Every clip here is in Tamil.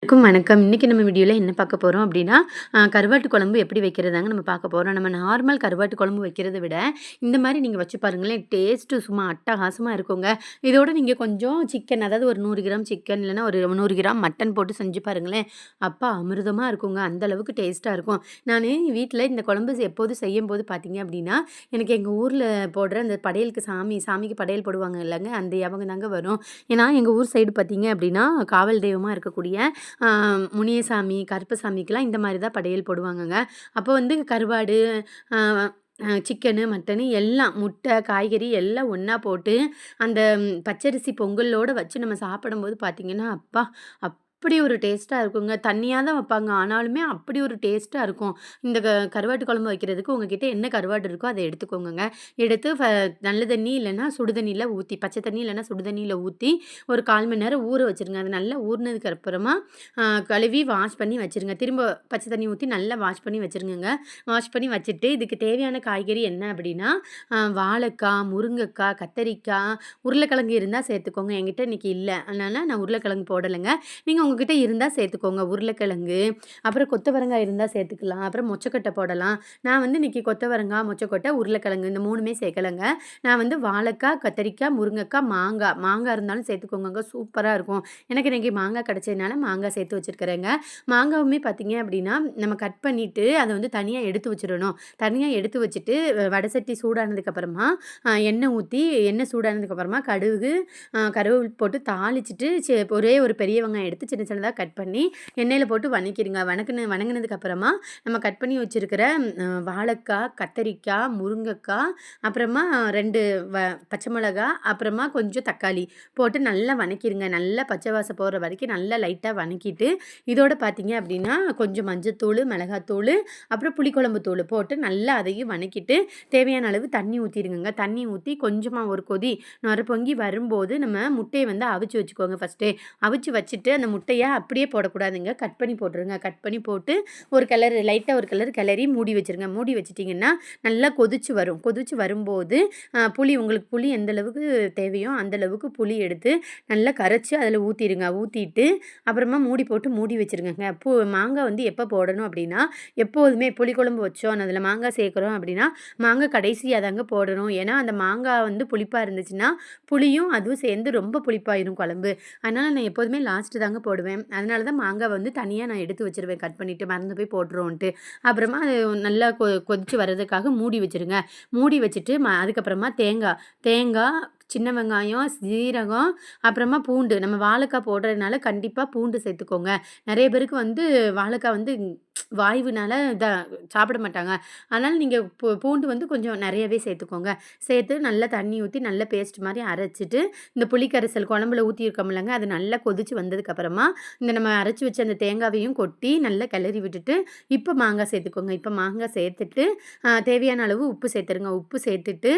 அனைவருக்கும் வணக்கம். இன்னைக்கு நம்ம வீடியோல என்ன பார்க்க போறோம் அப்படின்னா, கருவாட்டு குழம்பு எப்படி வைக்கிறதாங்க நம்ம பார்க்க போறோம். நம்ம நார்மல் கருவாட்டு குழம்பு வைக்கிறத விட, இந்த மாரி நீங்க வச்சு பாருங்களேன், டேஸ்ட்டு சும்மா அட்டகாசமா இருக்குங்க. இதோட நீங்க கொஞ்சம் சிக்கன், அதாவது ஒரு 100 கிராம் சிக்கன் இல்லன்னா ஒரு 100 கிராம் மட்டன் போட்டு செஞ்சு பாருங்களேன். அப்பா அமிர்தமா இருக்குங்க. அந்த அளவுக்கு டேஸ்ட்டா இருக்கும். நானு வீட்ல இந்த குழம்பு எப்போதும் செய்யும்போது பார்த்தீங்க அப்படின்னா, எனக்கு எங்க ஊர்ல போடுற அந்த படையலுக்கு சாமிக்கு படையல் போடுவாங்க இல்லங்க, அந்த ஞாபகம் தாங்க வரும். ஏன்னா, எங்க ஊர் சைடு பார்த்தீங்க அப்படின்னா, காவல் தெய்வமா இருக்கக்கூடிய ஆ முனியசாமி, கருப்பசாமிக்கெல்லாம் இந்த மாரி தான் படையல் போடுவாங்கங்க. அப்போ வந்து கருவாடு, அ சிக்கனு, மட்டனு எல்லாம் முட்டை, காய்கறி எல்லாம் ஒண்ணா போட்டு, அந்த பச்சரிசி பொங்கலோட வச்சு நம்ம சாப்பிடும்போது பார்த்தீங்கன்னா, அப்பா! அப்படி ஒரு டேஸ்ட்டா இருக்குங்க. தண்ணியா தான் வைப்பாங்க. ஆனாலுமே அப்படி ஒரு டேஸ்ட்டா இருக்கும். இந்த கருவாட்டு குழம்பு வைக்கிறதுக்கு உங்ககிட்ட என்ன கருவாடு இருக்கோ அத எடுத்துக்கோங்கங்க. எடுத்து நல்ல தண்ணி இல்லன்னா சுடு தண்ணீல ஊத்தி, பச்சை தண்ணி இல்லன்னா சுடு தண்ணீல ஊத்தி, ஒரு 1/4 மணி நேரம் ஊற வச்சுருங்க. அது நல்லா ஊறுனதுக்கு அப்புறமா கழுவி வாஷ் பண்ணி வச்சுருங்க. திரும்ப பச்சை தண்ணி ஊத்தி நல்லா வாஷ் பண்ணி வச்சுருங்கங்க. வாஷ் பண்ணி வச்சுட்டு, இதுக்கு தேவையான காய்கறி என்ன அப்படின்னா, வாழைக்கா, முருங்கக்கா, கத்தரிக்காய், உருளைக்கிழங்கு இருந்தா சேர்த்துக்கோங்க. என்கிட்ட இன்னைக்கு இல்ல. அதனால நான் உருளைக்கிழங்கு போடலைங்க. நீங்க உங்ககிட்ட இருந்தா சேர்த்துக்கோங்க. உருளைக்கிழங்கு, அப்புறம் கொத்தவரங்காய் இருந்தா சேர்த்துக்கலாம். அப்புறம் மொச்சக்கொட்டை போடலாம். நான் வந்து இன்னைக்கு கொத்தவரங்காய், மொச்சக்கொட்டை, உருளைக்கிழங்கு இந்த 3மே சேர்க்கலங்க. நான் வந்து வாழைக்காய், கத்தரிக்காய், முருங்கக்காய், மாங்காய் இருந்தாலும் சேர்த்துக்கோங்கங்க. சூப்பரா இருக்கும். எனக்கு இன்னைக்கு மாங்காய் கிடைச்சதுனால மாங்காய் சேர்த்து வச்சிருக்கிறேங்க. மாங்காவுமே பார்த்தீங்க அப்படின்னா, நம்ம கட் பண்ணிட்டு அத வந்து தனியா எடுத்து வச்சிரணும். தனியா எடுத்து வச்சுட்டு வடை சட்டி சூடானதுக்கு அப்புறமா எண்ணெய் ஊத்தி, எண்ணெய் சூடானதுக்கு அப்புறமா கடுகு, கருவேப்பில போட்டு தாளிச்சுட்டு, ஒரே ஒரு பெரிய வெங்காயம் எடுத்து சின்ன சின்னதா கட் பண்ணி எண்ணெயில போட்டு வணக்கிடுங்க. வணங்குனதுக்கு அப்புறமா நம்ம கட் பண்ணி வச்சிருக்கிற வாழைக்காய், கத்தரிக்காய், முருங்கக்காய், அப்புறமா 2 பச்சை மிளகா, அப்புறமா கொஞ்சம் தக்காளி போட்டு நல்லா வணக்கிருங்க. நல்லா பச்சை வாசம் போற வரைக்கும் நல்லா லைட்டா வணக்கிட்டு, இதோட பார்த்தீங்க அப்படின்னா, கொஞ்சம் மஞ்சத்தூளு, மிளகாத்தூளு, அப்புறம் புளிக்குழம்பு தூளு போட்டு நல்லா அதையும் வணக்கிட்டு, தேவையான அளவு தண்ணி ஊத்திருங்கங்க. தண்ணி ஊத்தி கொஞ்சமா ஒரு கொதி நொர பொங்கி வரும்போது, நம்ம முட்டைய வந்து அவிச்சு வச்சுக்கோங்க ஃபர்ஸ்ட்டே. அவிச்சு வச்சுட்டு, அந்த முட்டைய அப்படியே போடக்கூடாதுங்க. கட் பண்ணி போட்டுருங்க. கட் பண்ணி போட்டு, லைட்டா ஒரு கிளறு கிளறி மூடி வச்சுருங்க. மூடி வச்சுட்டீங்கன்னா, நல்லா கொதிச்சு வரும். கொதிச்சு வரும்போது, உங்களுக்கு புளி எந்த அளவுக்கு தேவையோ, அந்த அளவுக்கு புளி எடுத்து நல்லா கரைச்சு அதில ஊத்திருங்க. ஊத்திட்டு, அப்புறமா மூடி போட்டு மூடி வச்சுருங்கங்க. மாங்காய் வந்து எப்போ போடணும் அப்படின்னா, எப்போதுமே புளிக்குழம்பு வச்சோம், அதில மாங்காய் சேர்க்குறோம் அப்படின்னா, மாங்காய் கடைசியா தாங்க போடணும். ஏன்னா, அந்த மாங்காய் வந்து புளிப்பா இருந்துச்சுன்னா, புளியும் அதுவும் சேர்ந்து ரொம்ப புளிப்பாயிரும் குழம்பு. அதனால நான் எப்போதுமே லாஸ்ட்டு தாங்க போடுவேன். அதனால தான் மாங்காய் வந்து தனியா நான் எடுத்து வச்சுருவேன் கட் பண்ணிட்டு, மறந்து போய் போட்டுருவோன்ட்டு. அப்புறமா அது நல்லா கொதிச்சு வர்றதுக்காக மூடி வச்சுருங்க. மூடி வச்சுட்டு அதுக்கப்புறமா தேங்காய், சின்ன வெங்காயம், சீரகம், அப்புறமா பூண்டு. நம்ம வாழைக்காய் போடுறதுனால கண்டிப்பா பூண்டு சேர்த்துக்கோங்க. நெறைய பேருக்கு வந்து வாழைக்காய் வந்து வாய்வுனால சாப்பிட மாட்டாங்க. அதனால நீங்க பூண்டு வந்து கொஞ்சம் நெறையவே சேர்த்துக்கோங்க. சேர்த்து நல்லா தண்ணி ஊத்தி நல்லா பேஸ்ட் மாரி அரைச்சுட்டு, இந்த புளிக்கரைசல் குழம்புல ஊத்தியிருக்கோம்லங்க, அது நல்லா கொதிச்சு வந்ததுக்கப்புறமா, இந்த நம்ம அரைச்சு வச்ச அந்த தேங்காவையும் கொட்டி நல்லா கிளறி விட்டுட்டு, இப்ப மாங்காய் சேர்த்துக்கோங்க. இப்ப மாங்காய் சேர்த்துட்டு, தேவையான அளவு உப்பு சேர்த்துருங்க. உப்பு சேர்த்துட்டு,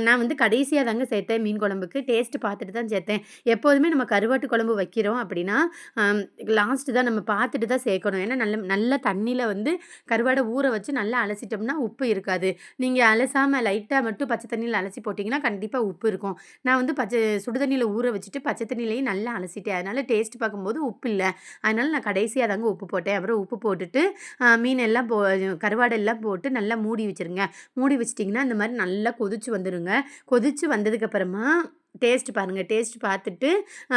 நான் வந்து கடைசியா தாங்க சேர்த்தேன் மீன் குழம்புக்கு. டேஸ்ட் பார்த்துட்டு தான் சேர்த்தேன். எப்போதுமே நம்ம கருவாட்டு குழம்பு வைக்கிறோம் அப்படின்னா, அம் லாஸ்ட்டு தான் நம்ம பார்த்துட்டு தான் சேர்க்கணும். ஏன்னா நல்ல தண்ணீல வந்து கருவாட ஊற வச்சு நல்லா அலசிட்டோம்னா உப்பு இருக்காது. நீங்க அலசாம லைட்டா மட்டும் பச்சை தண்ணீல அலசி போட்டீங்கன்னா, கண்டிப்பா உப்பு இருக்கும். நான் வந்து சுடு தண்ணீல ஊற வச்சுட்டு பச்சை தண்ணீலயும் நல்லா அலசிட்டேன். அதனால டேஸ்ட் பார்க்கும்போது உப்பு இல்ல. அதனால நான் கடைசியா தாங்க உப்பு போட்டேன். அப்புறம் உப்பு போட்டுட்டு, மீன் எல்லாம் கருவாடெல்லாம் போட்டு நல்லா மூடி வச்சுருங்க. மூடி வச்சுட்டிங்கன்னா, இந்த மாரி நல்லா கொதிச்சு வந்துருங்க. கொதிச்சு வந்ததுக்கப்புறமா டேஸ்ட் பாருங்க. டேஸ்ட் பார்த்துட்டு,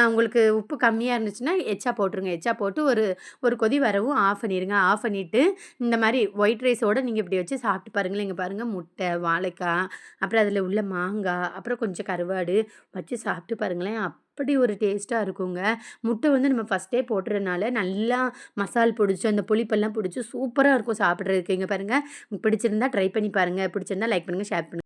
உங்களுக்கு உப்பு கம்மியா இருந்துச்சுன்னா, எச்சா போட்டுருங்க. எச்சா போட்டு ஒரு ஒரு கொதி வரவும் ஆஃப் பண்ணிருங்க. ஆஃப் பண்ணிட்டு, இந்த மாரி ஒயிட் ரைஸோட நீங்க இப்படி வச்சு சாப்பிட்டு பாருங்களேன். இங்க பாருங்க முட்டை, வாழைக்காய், அப்புறம் அதில உள்ள மாங்காய், அப்புறம் கொஞ்சம் கருவாடு வச்சு சாப்பிட்டு பாருங்களேன். அப்படி ஒரு டேஸ்ட்டா இருக்குங்க. முட்டை வந்து நம்ம ஃபர்ஸ்ட்டே போட்டுறனால நல்லா மசால் பிடிச்சு, அந்த புளிப்பெல்லாம் பிடிச்சு சூப்பரா இருக்கும் சாப்பிடுறதுக்கு. இங்க பாருங்க, பிடிச்சிருந்தா ட்ரை பண்ணி பாருங்க. பிடிச்சிருந்தா லைக் பண்ணுங்க, ஷேர் பண்ணுங்க.